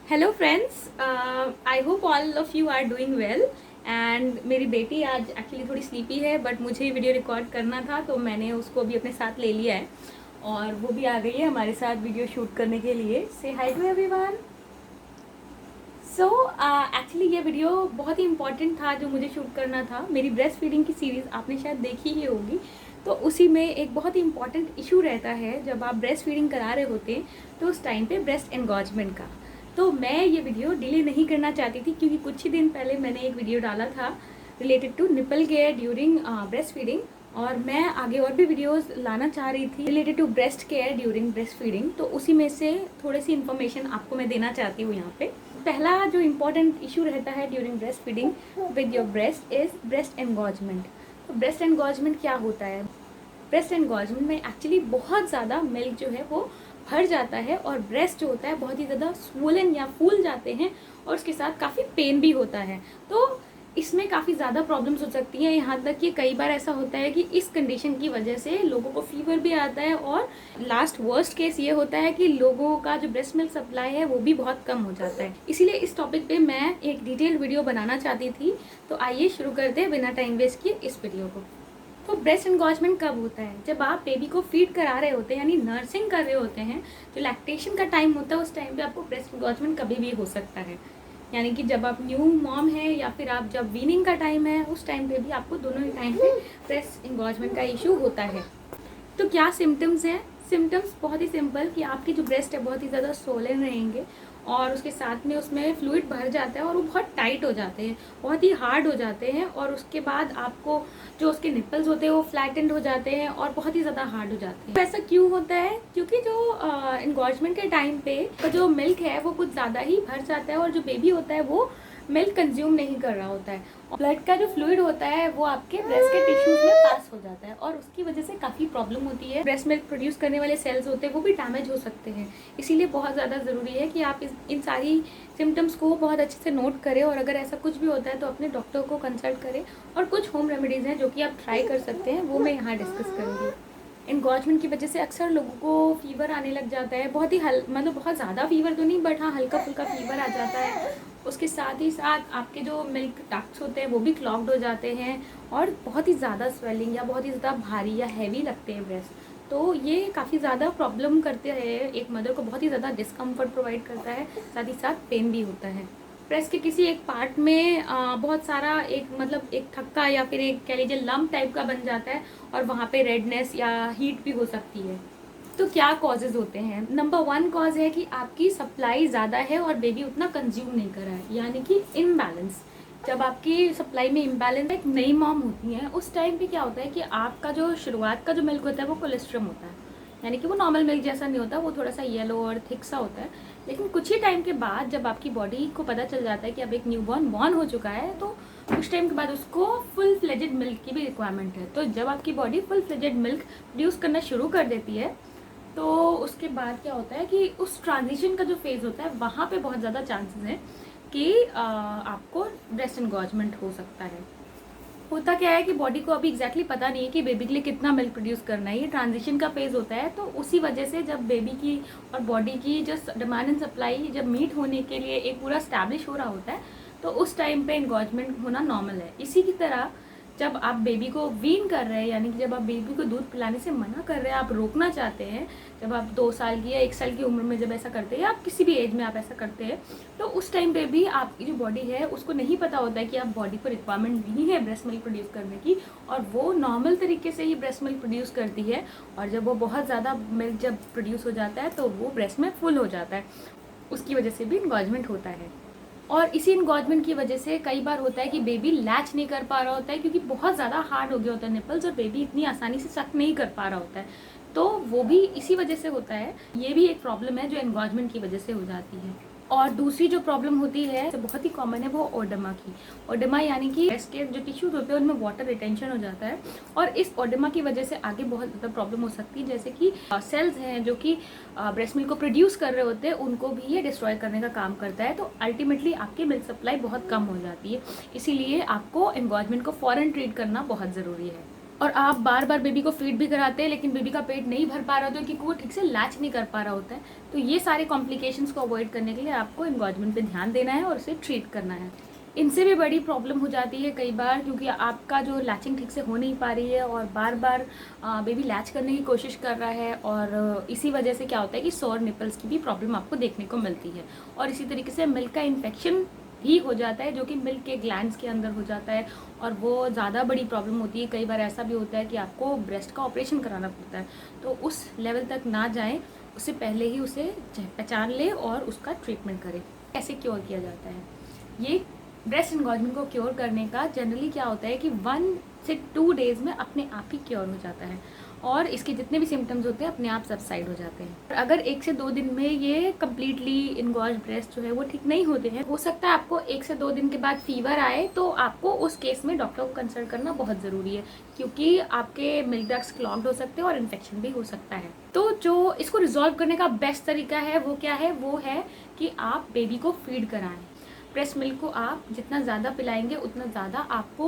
Hello friends, I hope all of you are doing well. And मेरी बेटी आज actually थोड़ी स्लीपी है, बट मुझे ही वीडियो रिकॉर्ड करना था तो मैंने उसको भी अपने साथ ले लिया है और वो भी आ गई है हमारे साथ वीडियो शूट करने के लिए। से हाय टू एवरीवन। सो एक्चुअली ये वीडियो बहुत ही इंपॉर्टेंट था जो मुझे शूट करना था। मेरी ब्रेस्ट फीडिंग की सीरीज़ आपने शायद देखी ही होगी, तो उसी में एक बहुत ही इंपॉर्टेंट इशू रहता है जब आप ब्रेस्ट फीडिंग करा रहे होते हैं तो उस टाइम पे ब्रेस्ट एनगॉर्जमेंट का। तो मैं ये वीडियो डिले नहीं करना चाहती थी क्योंकि कुछ ही दिन पहले मैंने एक वीडियो डाला था related to nipple care during breast feeding, और मैं आगे और भी वीडियोस लाना चाह रही थी related to breast care during breast feeding. तो उसी में से थोड़ी सी इन्फॉर्मेशन आपको मैं देना चाहती हूँ यहाँ पे। पहला जो इम्पोर्टेंट इशू रहता है during breast feeding with your breast is breast engorgement. तो ब्रेस्ट एनगॉर्जमेंट क्या होता है? ब्रेस्ट एनगॉर्जमेंट में एक्चुअली बहुत ज़्यादा मिल्क जो है वो भर जाता है और ब्रेस्ट जो होता है बहुत ही ज़्यादा स्वोलन या फूल जाते हैं और उसके साथ काफ़ी पेन भी होता है। तो इसमें काफ़ी ज़्यादा प्रॉब्लम्स हो सकती हैं, यहाँ तक कि कई बार ऐसा होता है कि इस कंडीशन की वजह से लोगों को फीवर भी आता है और लास्ट वर्स्ट केस ये होता है कि लोगों का जो ब्रेस्ट मिल्क सप्लाई है वो भी बहुत कम हो जाता है। इसीलिए इस टॉपिक पे मैं एक डिटेल वीडियो बनाना चाहती थी। तो आइए शुरू करते हैं बिना टाइम वेस्ट किए इस वीडियो को। तो ब्रेस्ट एनगॉर्जमेंट कब होता है? जब आप बेबी को फीड करा रहे होते हैं, यानी नर्सिंग कर रहे होते हैं, जो लैक्टेशन का टाइम होता है उस टाइम पे आपको ब्रेस्ट एनगॉर्जमेंट कभी भी हो सकता है। यानी कि जब आप न्यू मॉम है या फिर आप जब वीनिंग का टाइम है उस टाइम पे भी आपको दोनों ही टाइम पे ब्रेस्ट एनगॉर्जमेंट का इशू होता है। तो क्या सिम्टम्स हैं? सिम्टम्स बहुत ही सिंपल कि आपकी जो ब्रेस्ट है बहुत ही ज़्यादा सोलन रहेंगे और उसके साथ में उसमें फ्लूइड भर जाता है और वो बहुत टाइट हो जाते हैं, बहुत ही हार्ड हो जाते हैं, और उसके बाद आपको जो उसके निपल्स होते हैं वो फ्लैटेंड हो जाते हैं और बहुत ही ज़्यादा हार्ड हो जाते हैं। तो ऐसा क्यों होता है? क्योंकि जो एनगॉर्जमेंट के टाइम पे जो मिल्क है वो कुछ ज़्यादा ही भर जाता है और जो बेबी होता है वो मिल्क कंज्यूम नहीं कर रहा होता है। ब्लड का जो फ्लूइड होता है वो आपके ब्रेस्ट के टिश्यूज में पास हो जाता है और उसकी वजह से काफ़ी प्रॉब्लम होती है। ब्रेस्ट मिल्क प्रोड्यूस करने वाले सेल्स होते हैं वो भी डैमेज हो सकते हैं। इसीलिए बहुत ज़्यादा ज़रूरी है कि आप इन सारी सिम्टम्स को बहुत अच्छे से नोट करें और अगर ऐसा कुछ भी होता है तो अपने डॉक्टर को कंसल्ट करें। और कुछ होम रेमेडीज़ हैं जो कि आप ट्राई कर सकते हैं, वो मैं यहाँ डिस्कस करूँगी। एनगॉर्जमेंट की वजह से अक्सर लोगों को फीवर आने लग जाता है, बहुत ही मतलब बहुत ज़्यादा फीवर तो नहीं, बट हाँ हल्का फुल्का फीवर आ जाता है। उसके साथ ही साथ आपके जो मिल्क डक्ट्स होते हैं वो भी क्लॉग्ड हो जाते हैं और बहुत ही ज़्यादा स्वेलिंग या बहुत ही ज़्यादा भारी या हैवी लगते हैं ब्रेस्ट। तो ये काफ़ी ज़्यादा प्रॉब्लम करते हैं, एक मदर को बहुत ही ज़्यादा डिस्कम्फर्ट प्रोवाइड करता है, साथ ही साथ पेन भी होता है। ब्रेस्ट के किसी एक पार्ट में बहुत सारा एक थक्का या फिर एक कह लीजिए लम्प टाइप का बन जाता है और वहाँ पे रेडनेस या हीट भी हो सकती है। तो क्या कॉजेज़ होते हैं? नंबर 1 कॉज है कि आपकी सप्लाई ज़्यादा है और बेबी उतना कंज्यूम नहीं कर रहा है, यानी कि इम्बैलेंस। जब आपकी सप्लाई में इम्बैलेंस, एक नई मॉम होती है उस टाइम पे क्या होता है कि आपका जो शुरुआत का जो मिल्क होता है वो कोलेस्ट्रम होता है, यानी कि वो नॉर्मल मिल्क जैसा नहीं होता, वो थोड़ा सा येलो और थिक सा होता है। लेकिन कुछ ही टाइम के बाद जब आपकी बॉडी को पता चल जाता है कि अब एक न्यूबॉर्न बॉर्न हो चुका है तो कुछ टाइम के बाद उसको फुल फ्लेजेड मिल्क की भी रिक्वायरमेंट है। तो जब आपकी body full fledged milk produce करना शुरू कर देती है तो उसके बाद क्या होता है कि उस ट्रांजिशन का जो फेज़ होता है वहाँ पे बहुत ज़्यादा चांसेस हैं कि आपको ब्रेस्ट एनगॉर्जमेंट हो सकता है। होता क्या है कि बॉडी को अभी एग्जैक्टली पता नहीं है कि बेबी के लिए कितना मिल्क प्रोड्यूस करना है, ये ट्रांजिशन का फेज़ होता है। तो उसी वजह से जब बेबी की और बॉडी की जो डिमांड एंड सप्लाई जब मीट होने के लिए एक पूरा स्टैब्लिश हो रहा होता है तो उस टाइम पे एनगॉर्जमेंट होना नॉर्मल है। इसी की तरह जब आप बेबी को वीन कर रहे हैं, यानी कि जब आप बेबी को दूध पिलाने से मना कर रहे हैं, आप रोकना चाहते हैं, जब आप 2 साल की या 1 साल की उम्र में जब ऐसा करते हैं या आप किसी भी एज में आप ऐसा करते हैं, तो उस टाइम पे भी आपकी जो बॉडी है उसको नहीं पता होता है कि आप बॉडी को रिक्वायरमेंट नहीं है ब्रेस्ट मिल्क प्रोड्यूस करने की, और वो नॉर्मल तरीके से ही ब्रेस्ट मिल्क प्रोड्यूस करती है। और जब वो बहुत ज़्यादा मिल्क जब प्रोड्यूस हो जाता है तो वो ब्रेस्ट में फुल हो जाता है, उसकी वजह से भी एनगॉर्जमेंट होता है। और इसी एनगॉर्जमेंट की वजह से कई बार होता है कि बेबी लैच नहीं कर पा रहा होता है क्योंकि बहुत ज़्यादा हार्ड हो गया होता है निपल्स और बेबी इतनी आसानी से सक नहीं कर पा रहा होता है, तो वो भी इसी वजह से होता है। ये भी एक प्रॉब्लम है जो एनगॉर्जमेंट की वजह से हो जाती है। और दूसरी जो प्रॉब्लम होती है जो बहुत ही कॉमन है वो ओडेमा की। ओडेमा यानी कि ब्रेस्ट के जो टिश्यूज होते हैं उनमें वाटर रिटेंशन हो जाता है और इस ओडेमा की वजह से आगे बहुत ज़्यादा प्रॉब्लम हो सकती है, जैसे कि सेल्स हैं जो कि ब्रेस्ट मिल्क को प्रोड्यूस कर रहे होते हैं उनको भी ये डिस्ट्रॉय करने का काम करता है। तो अल्टीमेटली आपकी मिल्क सप्लाई बहुत कम हो जाती है, इसीलिए आपको एनगॉर्जमेंट को फ़ौरन ट्रीट करना बहुत ज़रूरी है। और आप बार बार बेबी को फीड भी कराते हैं लेकिन बेबी का पेट नहीं भर पा रहा होता है क्योंकि वो ठीक से लैच नहीं कर पा रहा होता है। तो ये सारे कॉम्प्लिकेशंस को अवॉइड करने के लिए आपको एंगॉजमेंट पे ध्यान देना है और उसे ट्रीट करना है। इनसे भी बड़ी प्रॉब्लम हो जाती है कई बार, क्योंकि आपका जो लैचिंग ठीक से हो नहीं पा रही है और बार बार बेबी लैच करने की कोशिश कर रहा है, और इसी वजह से क्या होता है कि सोर निपल्स की भी प्रॉब्लम आपको देखने को मिलती है। और इसी तरीके से मिल्क का इन्फेक्शन भी हो जाता है जो कि मिल्क के ग्लैंड्स के अंदर हो जाता है, और वो ज़्यादा बड़ी प्रॉब्लम होती है। कई बार ऐसा भी होता है कि आपको ब्रेस्ट का ऑपरेशन कराना पड़ता है। तो उस लेवल तक ना जाएं, उससे पहले ही उसे पहचान ले और उसका ट्रीटमेंट करें। कैसे क्योर किया जाता है? ये ब्रेस्ट एनगॉजमेंट को क्योर करने का जनरली क्या होता है कि 1 से 2 डेज़ में अपने आप ही क्योर हो जाता है, और इसके जितने भी सिम्टम्स होते हैं अपने आप सबसाइड हो जाते हैं। और अगर 1 से 2 दिन में ये कम्प्लीटली इनगॉज ब्रेस्ट जो है वो ठीक नहीं होते हैं, हो सकता है आपको 1 से 2 दिन के बाद फीवर आए, तो आपको उस केस में डॉक्टर को कंसल्ट करना बहुत ज़रूरी है, क्योंकि आपके मिल्क डक्ट्स क्लॉग्ड हो सकते हैं और इन्फेक्शन भी हो सकता है। तो जो इसको रिजॉल्व करने का बेस्ट तरीका है वो क्या है? वो है कि आप बेबी को फीड कराएं। ब्रेस्ट मिल्क को आप जितना ज़्यादा पिलाएंगे उतना ज़्यादा आपको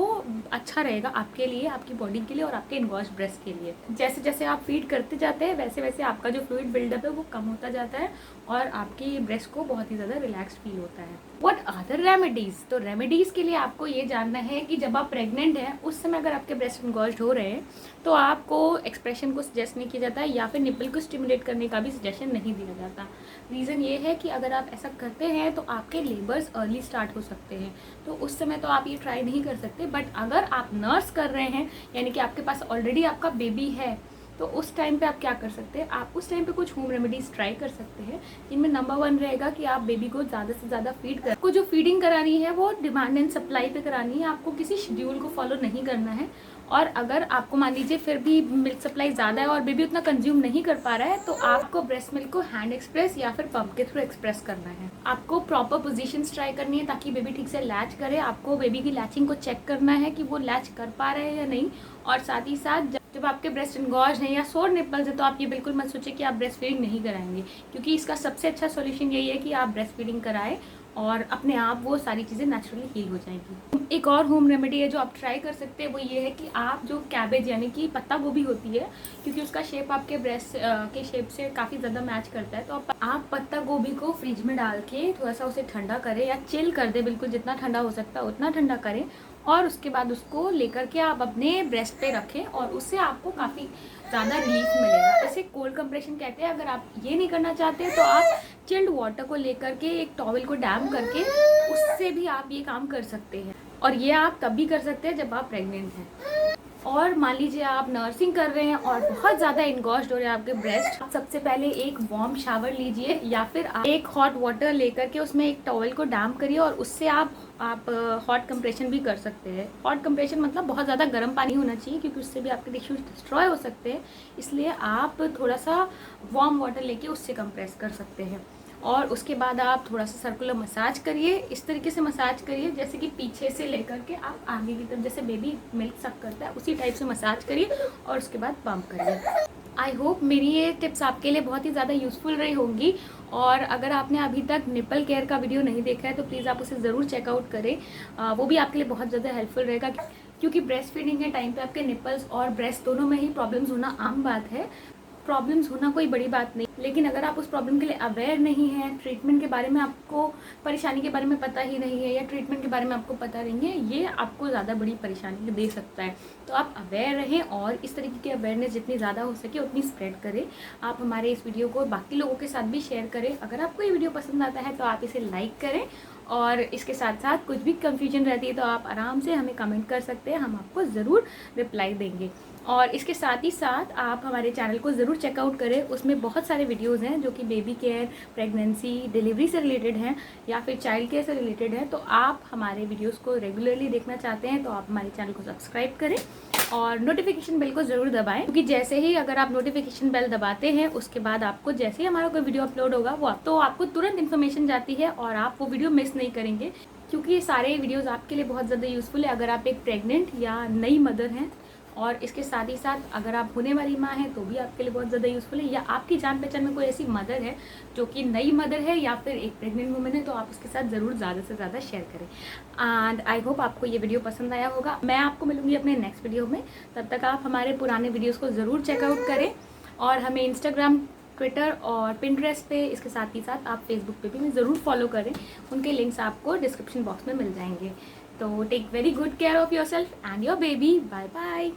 अच्छा रहेगा, आपके लिए, आपकी बॉडी के लिए और आपके इनगॉज ब्रेस्ट के लिए। जैसे जैसे आप फीड करते जाते हैं वैसे वैसे आपका जो फ्लूइड बिल्डअप है वो कम होता जाता है और आपकी ब्रेस्ट को बहुत ही ज़्यादा रिलैक्स फील होता है। What other remedies? तो रेमेडीज़ के लिए आपको ये जानना है कि जब आप प्रेग्नेंट हैं उस समय अगर आपके ब्रेस्ट इनगॉज्ड हो रहे हैं तो आपको एक्सप्रेशन को सजेस्ट नहीं किया जाता है या फिर निपल को स्टिमुलेट करने का भी सजेशन नहीं दिया जाता। रीज़न ये है कि अगर आप ऐसा करते हैं तो आपके लेबर्स अर्ली स्टार्ट हो सकते हैं, तो उस समय तो आप ये ट्राई नहीं कर सकते। बट अगर आप नर्स कर रहे हैं, यानी कि आपके पास ऑलरेडी आपका बेबी है, तो उस टाइम पे आप क्या कर सकते हैं? आप उस टाइम पे कुछ होम रेमेडीज़ ट्राई कर सकते हैं, जिनमें नंबर 1 रहेगा कि आप बेबी को ज़्यादा से ज़्यादा फीड करें। आपको जो फीडिंग करानी है वो डिमांड एंड सप्लाई पे करानी है, आपको किसी शेड्यूल को फॉलो नहीं करना है। और अगर आपको मान लीजिए फिर भी मिल्क सप्लाई ज़्यादा है और बेबी उतना कंज्यूम नहीं कर पा रहा है, तो आपको ब्रेस्ट मिल्क को हैंड एक्सप्रेस या फिर पंप के थ्रू एक्सप्रेस करना है। आपको प्रॉपर पोजीशंस ट्राई करनी है ताकि बेबी ठीक से लैच करे। आपको बेबी की लैचिंग को चेक करना है कि वो लैच कर पा रहे हैं या नहीं। और साथ ही साथ जब आपके ब्रेस्ट इनगॉज हैं या सोर निपल्स है तो आप ये बिल्कुल मत सोचिए कि आप ब्रेस्ट फीडिंग नहीं कराएंगे, क्योंकि इसका सबसे अच्छा सॉल्यूशन यही है कि आप ब्रेस्ट फीडिंग कराएं और अपने आप वो सारी चीज़ें नेचुरली हील हो जाएंगी। एक और होम रेमेडी है जो आप ट्राई कर सकते हैं, वो ये है कि आप जो कैबेज यानी कि पत्ता गोभी होती है, क्योंकि उसका शेप आपके ब्रेस्ट के शेप से काफ़ी ज़्यादा मैच करता है, तो आप पत्ता गोभी को फ्रिज में डाल के थोड़ा सा उसे ठंडा करें या चिल कर दे, बिल्कुल जितना ठंडा हो सकता है उतना ठंडा करें, और उसके बाद उसको लेकर के आप अपने ब्रेस्ट पे रखें और उससे आपको काफ़ी ज़्यादा रिलीफ मिलेगा। इसे कोल्ड कंप्रेशन कहते हैं। अगर आप ये नहीं करना चाहते तो आप चिल्ड वाटर को लेकर के एक टॉवल को डैम करके उससे भी आप ये काम कर सकते हैं, और ये आप तब भी कर सकते हैं जब आप प्रेग्नेंट हैं। और मान लीजिए आप नर्सिंग कर रहे हैं और बहुत ज़्यादा इनगॉज्ड हो रहे हैं आपके ब्रेस्ट, आप सबसे पहले एक वार्म शावर लीजिए या फिर आप एक हॉट वाटर लेकर के उसमें एक टॉवल को डैम करिए और उससे आप हॉट कंप्रेशन भी कर सकते हैं। हॉट कंप्रेशन मतलब बहुत ज़्यादा गर्म पानी होना चाहिए, क्योंकि उससे भी आपके टिश्यूज डिस्ट्रॉय हो सकते हैं, इसलिए आप थोड़ा सा वार्म वाटर लेके उससे कंप्रेस कर सकते हैं। और उसके बाद आप थोड़ा सा सर्कुलर मसाज करिए, इस तरीके से मसाज करिए जैसे कि पीछे से लेकर के आप आगे की तरफ, जैसे बेबी मिल्क सक करता है उसी टाइप से मसाज करिए और उसके बाद पंप करिए। आई होप मेरी ये टिप्स आपके लिए बहुत ही ज़्यादा यूज़फुल रही होंगी, और अगर आपने अभी तक निपल केयर का वीडियो नहीं देखा है तो प्लीज़ आप उसे ज़रूर चेकआउट करें, वो भी आपके लिए बहुत ज़्यादा हेल्पफुल रहेगा, क्योंकि ब्रेस्ट फीडिंग के टाइम पे आपके निपल्स और ब्रेस्ट दोनों में ही प्रॉब्लम्स होना आम बात है। प्रॉब्लम्स होना कोई बड़ी बात नहीं, लेकिन अगर आप उस प्रॉब्लम के लिए अवेयर नहीं हैं, ट्रीटमेंट के बारे में आपको, परेशानी के बारे में पता ही नहीं है या ट्रीटमेंट के बारे में आपको पता नहीं है, ये आपको ज़्यादा बड़ी परेशानी दे सकता है। तो आप अवेयर रहें और इस तरीके की अवेयरनेस जितनी ज़्यादा हो सके उतनी स्प्रेड करें। आप हमारे इस वीडियो को बाकी लोगों के साथ भी शेयर करें। अगर आपको ये वीडियो पसंद आता है तो आप इसे लाइक करें, और इसके साथ साथ कुछ भी कन्फ्यूजन रहती है तो आप आराम से हमें कमेंट कर सकते हैं, हम आपको ज़रूर रिप्लाई देंगे। और इसके साथ ही साथ आप हमारे चैनल को ज़रूर चेकआउट करें, उसमें बहुत सारे वीडियोज़ हैं जो कि बेबी केयर, प्रेगनेंसी, डिलीवरी से रिलेटेड हैं या फिर चाइल्ड केयर से रिलेटेड हैं। तो आप हमारे वीडियोज़ को रेगुलरली देखना चाहते हैं तो आप हमारे चैनल को सब्सक्राइब करें और नोटिफिकेशन बेल को ज़रूर दबाएं, क्योंकि जैसे ही अगर आप नोटिफिकेशन बेल दबाते हैं उसके बाद आपको जैसे ही हमारा कोई वीडियो अपलोड होगा वो तो आपको तुरंत इन्फॉर्मेशन जाती है और आप वो वीडियो मिस नहीं करेंगे, क्योंकि ये सारे वीडियोज़ आपके लिए बहुत ज़्यादा यूज़फुल है अगर आप एक प्रेग्नेंट या नई मदर हैं और इसके साथ ही साथ अगर आप होने वाली माँ हैं तो भी आपके लिए बहुत ज़्यादा यूज़फुल है, या आपकी जान पहचान में कोई ऐसी मदर है जो कि नई मदर है या फिर एक प्रेग्नेंट वुमन है, तो आप उसके साथ ज़रूर ज़्यादा से ज़्यादा शेयर करें। एंड आई होप आपको ये वीडियो पसंद आया होगा। मैं आपको मिलूंगी अपने नेक्स्ट वीडियो में, तब तक आप हमारे पुराने वीडियोज़ को ज़रूर चेकआउट करें और हमें इंस्टाग्राम, ट्विटर और पिंटरेस्ट पे, इसके साथ ही साथ आप फेसबुक पे भी ज़रूर फॉलो करें। उनके लिंक्स आपको डिस्क्रिप्शन बॉक्स में मिल जाएंगे। तो take very good care of yourself and your baby. Bye bye.